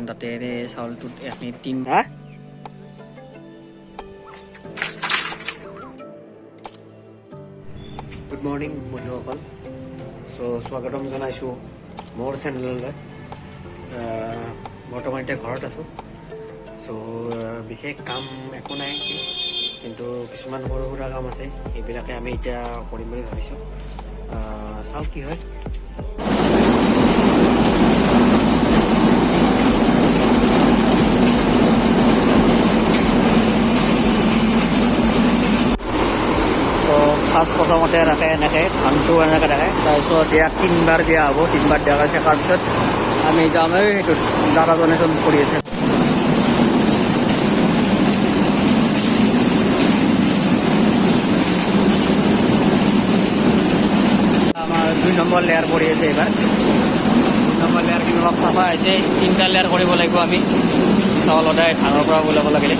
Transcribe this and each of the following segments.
তাতে চাউলটোত এখিনি তিন হা গুড মৰ্ণিং বন্ধুসকল। স্বাগতম জনাইছোঁ মোৰ চেনেললৈ। বৰ্তমান এতিয়া ঘৰত আছোঁ। বিশেষ কাম একো নাই, কিন্তু কিছুমান সৰু সুৰা কাম আছে, সেইবিলাকে আমি এতিয়া কৰিম বুলি ভাবিছোঁ। চাওঁ কি হয়। ফাৰ্ষ্ট প্ৰথমতে ৰাখে এনেকৈ ধানটো এনেকৈ ৰাখে, তাৰপিছত ইয়াত 3বাৰ দিয়া হ'ব। 3বাৰ দিয়া হৈছে, তাৰপিছত আমি যাম সেইটোত দাদাজনে চোন কৰি আছে। আমাৰ 2 নম্বৰ লেয়াৰ পৰি আছে এইবাৰ। 2 নম্বৰ লেয়াৰখিনি অলপ চাফা হৈছে। 3টা লেয়াৰ কৰিব লাগিব আমি চাউল সদায় ধানৰ পৰা ওলাব লাগিলে।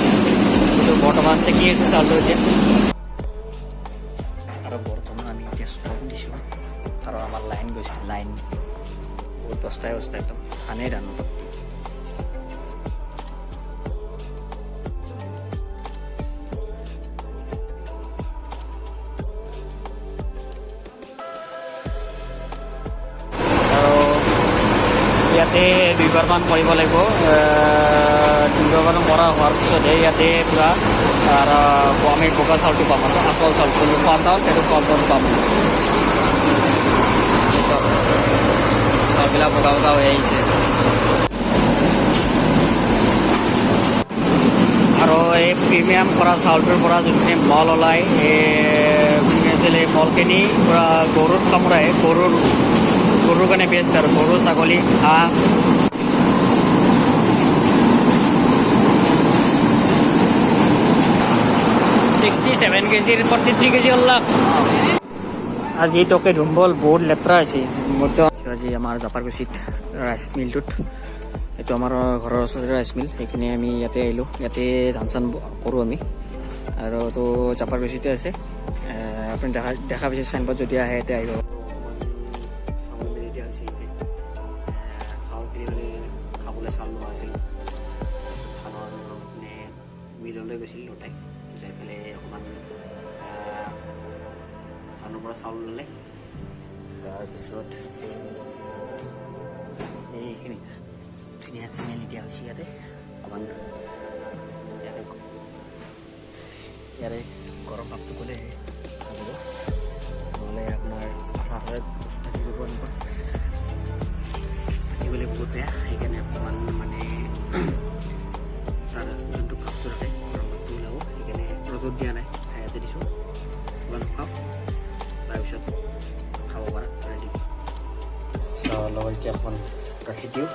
কিন্তু বৰ্তমান চেকি আছে চাউলটো এতিয়া। আৰু বৰ্তমান আমি এতিয়া ষ্টপ দিছোঁ, কাৰণ আমাৰ লাইন গৈছে। লাইন বহুত বস্তাই একদম ধানেই ধান। ইয়াতে 2বাৰমান কৰিব লাগিব। 2বাৰমান কৰা হোৱাৰ পিছতহে ইয়াতে পূৰা আমি বগা চাউলটো পাম। আচল চাউলটো খোৱা চাউল, সেইটো খোৱা চাউল পাম। চাউলবিলাক বগা বগা হৈ আহিছে। আৰু এই প্ৰিমিয়াম কৰা চাউলটোৰ পৰা যোনখিনি মল ওলায়, এই মলখিনি পূৰা গৰুত কামোৰাই। গৰুৰ কাৰণে বেষ্ট, আৰু গৰু, ছাগলী, হাঁহ। $67 কেজিৰ 43 কেজি ওলাম। আজি তোকে ধুম্বল বহুত লেতেৰা হৈছে। আজি আমাৰ জাপাৰকুছিত ৰাইচ মিলটোত, এইটো আমাৰ ঘৰৰ ওচৰতে ৰাইচ মিল, সেইখিনি আমি ইয়াতে আহিলোঁ। ইয়াতে ধান চান কৰোঁ আমি। আৰু তো জাপাৰকুছিতে আছে। আপুনি দেখা পাইছে চাইনবোৰ্ড, যদি আহে ইয়াতে আহিব। চাউল মেলি দিয়া হৈছে। চাউলখিনি মানে খাবলৈ চাউল নোহোৱা আছিল। তাৰপিছত ধানৰ মানে মিললৈ গৈছিল লতাই, যাই পেলাই অকণমান ধানৰ পৰা চাউল ল'লে। তাৰপিছত এইখিনি ধুনীয়াকৈ মেলি দিয়া হৈছে ইয়াতে। অকণমান ইয়াৰে গৰম ভাপটো গ'লে চাব, নহ'লে আপোনাৰ আঠা থাকিব এনেকুৱা থাকিবলৈ বহুত বেয়া। সেইকাৰণে অকণমান মানে তাৰ যোনটো ভাপটো থাকে, গৰম ভাপটো ওলাব, সেইকাৰণে ৰ'দত দিয়া নাই, ছায়াতে দিছোঁ। অকণমান খাওক, তাৰপিছত খাব পাৰা ৰেডি। লগত এতিয়া অকণমান গাখীৰ দিওঁ।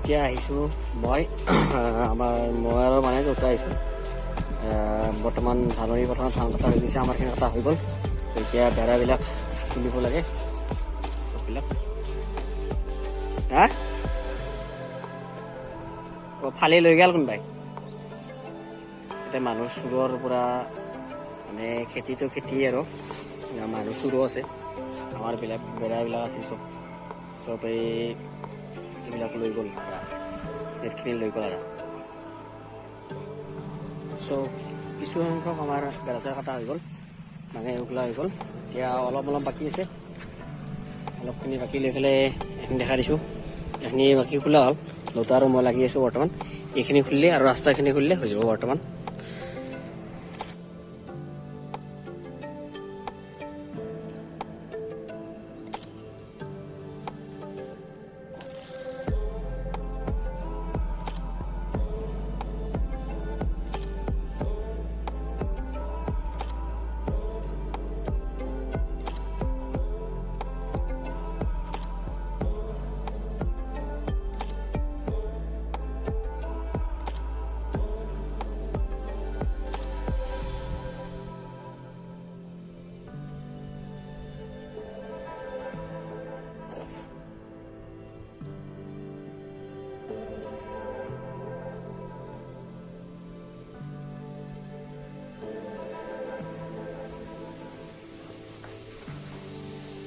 এতিয়া আহিছোঁ মই আৰু মানে য'তে আহিছোঁ। বৰ্তমান ধাননি পথাৰত ধান কটা হৈ গৈছে, আমাৰখিনি কটা হৈ গ'ল। এতিয়া বেৰাবিলাক তুলিব লাগে চববিলাক। হা ফালি লৈ গ'ল কোনোবাই। এতিয়া মানুহ চোৰৰ পৰা মানে খেতিটো খেতি, আৰু মানুহ চোৰো আছে। আমাৰ বেৰাবিলাক আছে চব এইবিলাক লৈ গ'ল, নেটখিনি লৈ গ'ল। আৰু কিছু সংখ্যক আমাৰ বেৰা চেৰা কটা হৈ গ'ল, মানে এইবিলাক হৈ গ'ল। এতিয়া অলপ বাকী আছে। অলপখিনি বাকী লৈ পেলাই এইখিনি দেখা দিছোঁ। এইখিনি বাকী খোলা হ'ল। দেউতা আৰু মই লাগি আছোঁ বৰ্তমান। এইখিনি খুলিলে আৰু ৰাস্তাখিনি খুলিলে হৈ যাব বৰ্তমান।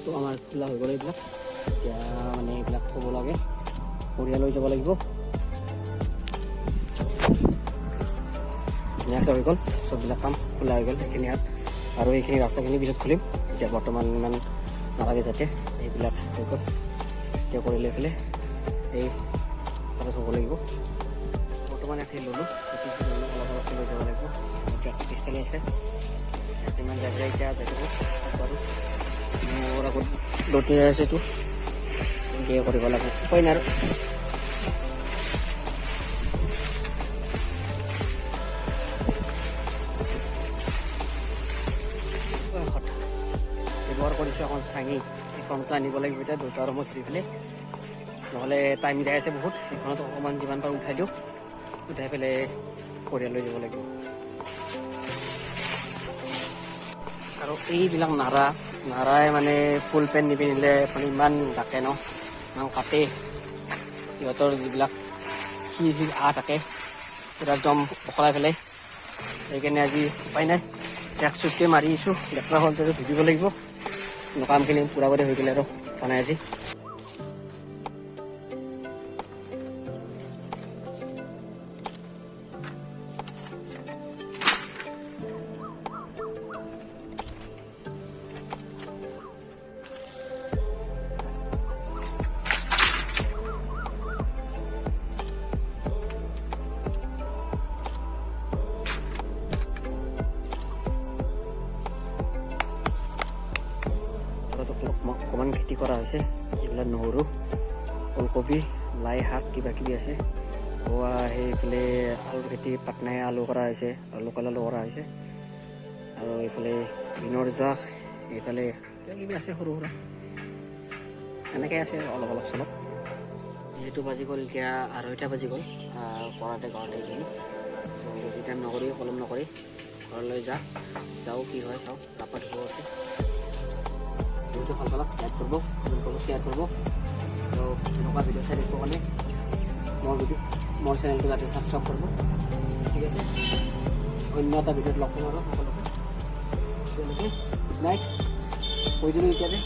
তো আমাৰ খোলা হৈ গ'ল এইবিলাক এতিয়া মানে এইবিলাক থ'ব লাগে কঢ়িয়াই লৈ যাব লাগিব ধুনীয়াকৈ হৈ গ'ল চববিলাক কাম খোলা হৈ গ'ল এইখিনি ইয়াত আৰু এইখিনি ৰাস্তাখিনি পিছত খুলিম এতিয়া বৰ্তমান ইমান নালাগে যাতে এইবিলাক হৈ গ'ল এতিয়া কৰি লৈ পেলাই এই তাতে থ'ব লাগিব বৰ্তমান এখিনি ল'লোঁ অলপ অলপকৈ লৈ যাব লাগিব এতিয়া পিছফালে আছে ইমান জায়গা এতিয়া জেগাটো বাৰু মোৰ আগত লুটি আছে এইটো এনেকৈ কৰিব লাগিব উপায় নাই আৰু ব্যৱহাৰ কৰিছোঁ এখন চাঙি এখনতো আনিব লাগিব এতিয়া দুটা ৰুমত ধৰি পেলাই নহ'লে টাইম যাই আছে বহুত এইখনত অকণমান যিমান পাৰোঁ উঠাই দিওঁ উঠাই পেলাই কঢ়িয়াই লৈ যাব লাগিব আৰু এইবিলাক নাৰাই মানে ফুল পেণ্ট নিপিন্ধিলে মানে ইমান ডাকে ন ইমান কাটে সিহঁতৰ যিবিলাক সি থাকে পুৰা একদম পখলাই পেলাই সেইকাৰণে আজি উপায় নাই এক চুটকে মাৰি আহিছোঁ লেতেৰা হ'ল ধুই দিব লাগিব কামখিনি পূৰা কৰি হৈ গ'লে আৰু বনাই আজি অকণমান খেতি কৰা হৈছে এইবিলাক নহৰু ওলকবি লাই শাক কিবা কিবি আছে সেইফালে আলু খেতি পাটনাই আলু কৰা হৈছে লোকেল আলু কৰা হৈছে আৰু এইফালে বিনৰ জাক এইফালে কিবা কিবি আছে সৰু সুৰা এনেকৈ আছে অলপ অলপ চলপ যিহেতু বাজি গ'ল এতিয়া 2:30 বাজি গ'ল ঘৰতে এইখিনি চ' বেছি টাইম নকৰি পলম নকৰি ঘৰলৈ যাওঁ কি হয় চাওঁ তাপা ধুব আছে ভিডিওটো ভাল পালাক লাইক কৰিব কমেণ্ট কৰিব শ্বেয়াৰ কৰিব আৰু এনেকুৱা ভিডিঅ' চাই দেখিবৰ কাৰণে মোৰ চেনেলটো যাতে ছাবস্ক্ৰাইব কৰিব ঠিক আছে অন্য এটা ভিডিঅ'ত লগ পাম আৰু সকলোকে তেওঁলোকে গুড নাইট কৈ দিলোঁ এতিয়াতে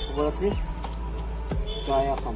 শুভৰাত্ৰি জয় অসম